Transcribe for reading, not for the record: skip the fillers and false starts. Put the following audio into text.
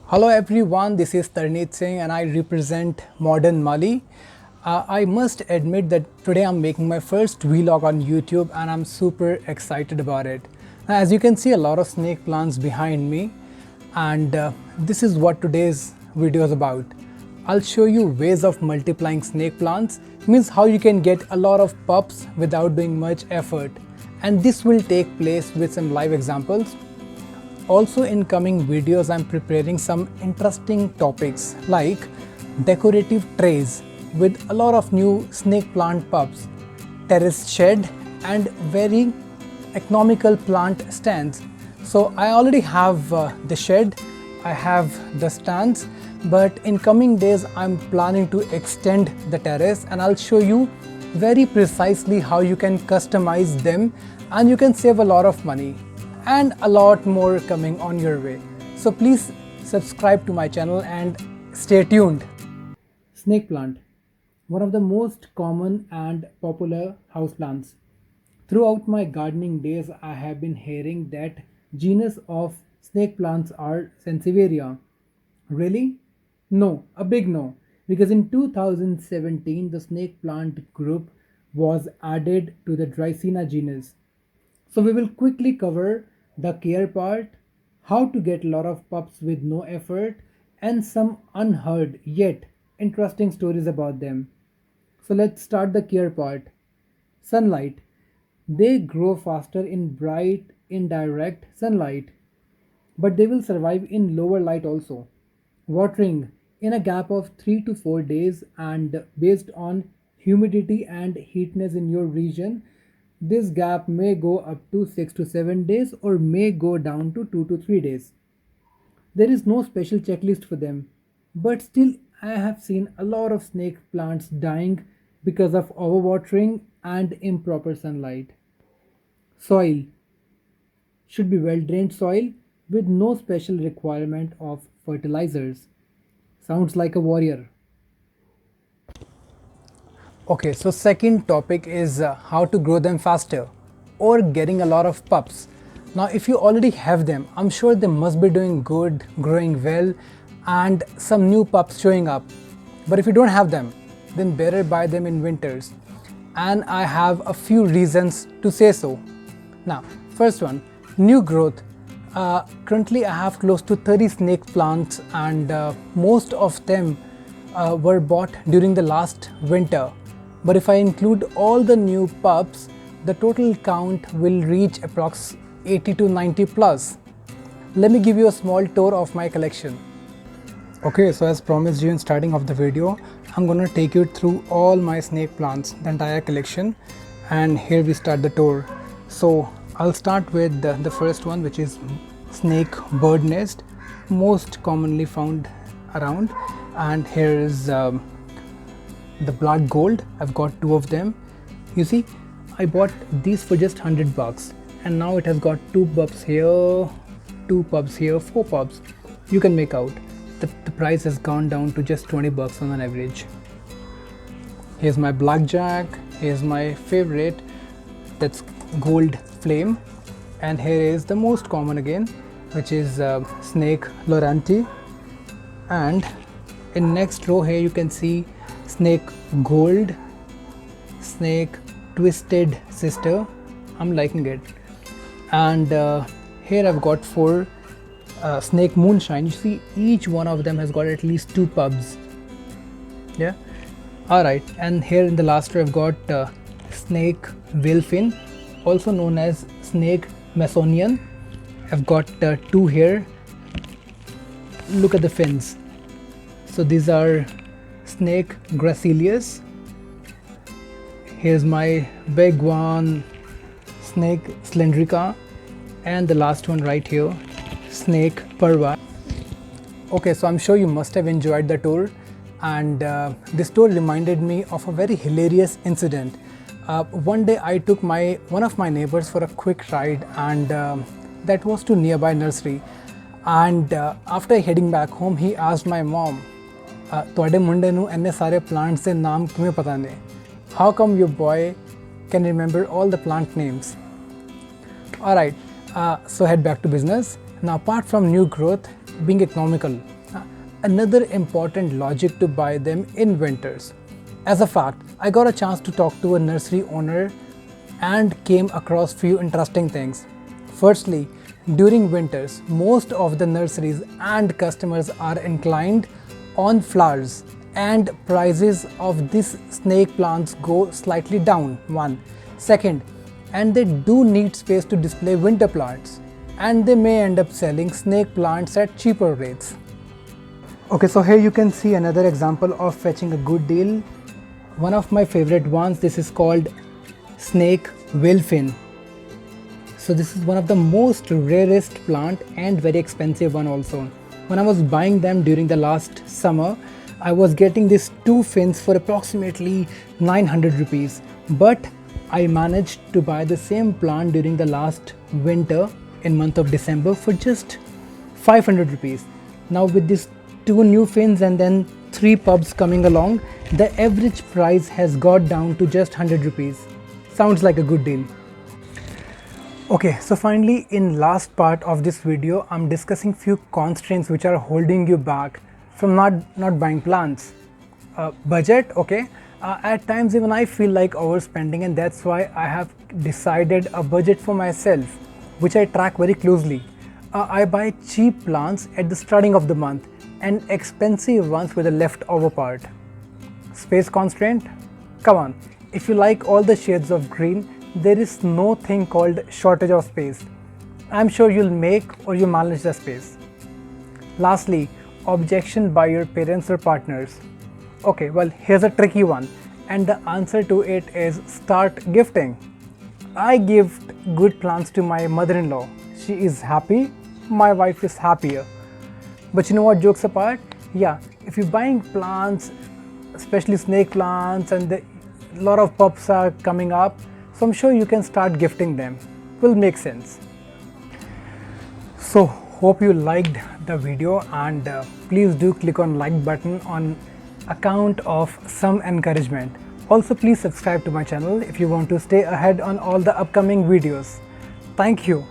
Hello everyone, this is Tarneet Singh and I represent Modern Mali. I must admit that today I'm making my first vlog on YouTube and I'm super excited about it. Now, as you can see, a lot of snake plants behind me, and this is what today's video is about. I'll show you ways of multiplying snake plants, means how you can get a lot of pups without doing much effort. And this will take place with some live examples. Also, in coming videos, I'm preparing some interesting topics like decorative trays with a lot of new snake plant pups, terrace shed, and very economical plant stands. So I already have the shed, I have the stands, but in coming days I'm planning to extend the terrace and I'll show you very precisely how you can customize them and you can save a lot of money, and a lot more coming on your way. So please subscribe to my channel and stay tuned. Snake plant, one of the most common and popular houseplants. Throughout my gardening days, I have been hearing that genus of snake plants are Sansevieria. Really? No, a big no. Because in 2017, the snake plant group was added to the Dracena genus. So we will quickly cover the care part, how to get a lot of pups with no effort, and some unheard yet interesting stories about them. So let's start the care part. Sunlight. They grow faster in bright, indirect sunlight, but they will survive in lower light also. Watering in a gap of 3 to 4 days, and based on humidity and heatness in your region, this gap may go up to 6 to 7 days or may go down to 2 to 3 days. There is no special checklist for them, but still I have seen a lot of snake plants dying because of overwatering and improper sunlight. Soil should be well drained soil with no special requirement of fertilizers. Sounds like a warrior. Okay, so second topic is how to grow them faster or getting a lot of pups. Now, if you already have them, I'm sure they must be doing good, growing well, and some new pups showing up. But if you don't have them, then better buy them in winters. And I have a few reasons to say so. Now, first one, new growth. Currently, I have close to 30 snake plants, and most of them were bought during the last winter. But if I include all the new pups, the total count will reach approx 80 to 90 plus. Let me give you a small tour of my collection. Okay, so as promised you in starting of the video, I'm gonna take you through all my snake plants, the entire collection, and here we start the tour. So I'll start with the first one, which is snake bird nest, most commonly found around, and here is the black gold. I've got two of them. You see, I bought these for just $100 and now it has got two pups here, two pups here, four pups. You can make out the price has gone down to just $20 on an average. Here's my blackjack. Here's my favorite, that's gold flame, and here is the most common again, which is snake Loranti. And in next row here you can see snake gold, snake twisted sister. I'm liking it. And here I've got four snake moonshine. You see, each one of them has got at least two pups. Yeah. All right. And here in the last row I've got snake whalefin, also known as snake Masonian. I've got two here. Look at the fins. So these are snake Gracilius. Here's my big one, snake Slendrica, and the last one right here, snake Parva. Okay, so I'm sure you must have enjoyed the tour, and this tour reminded me of a very hilarious incident. One day I took one of my neighbors for a quick ride, and that was to nearby nursery. And after heading back home, he asked my mom, ਤੁਹਾਡੇ ਮੁੰਡੇ ਨੂੰ ਇੰਨੇ ਸਾਰੇ plants ਦੇ ਨਾਮ ਕਿਵੇਂ ਪਤਾ ਨੇ? How come your boy can remember all the plant names? Alright, so head back to business. Now, apart from new growth being economical, another important logic to buy them in winters. As a fact, I got a chance to talk to a nursery owner and came across few interesting things. Firstly, during winters, most of the nurseries and customers are inclined on flowers, and prices of these snake plants go slightly down. One. Second, and they do need space to display winter plants, and they may end up selling snake plants at cheaper rates. Okay, so here you can see another example of fetching a good deal. One of my favorite ones, this is called snake whalefin. So this is one of the most rarest plant and very expensive one also. When I was buying them during the last summer, I was getting these two fins for approximately 900 rupees. But I managed to buy the same plant during the last winter in month of December for just 500 rupees. Now with these two new fins and then 3 pups coming along, the average price has got down to just 100 rupees. Sounds like a good deal. Okay, so finally in last part of this video, I'm discussing few constraints which are holding you back from not buying plants. Budget, okay. At times even I feel like overspending, and that's why I have decided a budget for myself, which I track very closely. I buy cheap plants at the starting of the month and expensive ones with a leftover part. Space constraint? Come on, if you like all the shades of green, there is no thing called shortage of space. I'm sure you'll make or you manage the space. Lastly, objection by your parents or partners. Okay, well, here's a tricky one, and the answer to it is start gifting. I gift good plants to my mother-in-law. She is happy, my wife is happier. But you know what, jokes apart, yeah, if you're buying plants, especially snake plants, and a lot of pups are coming up, so I'm sure you can start gifting them. Will make sense. So hope you liked the video, and please do click on like button on account of some encouragement. Also please subscribe to my channel if you want to stay ahead on all the upcoming videos. Thank you.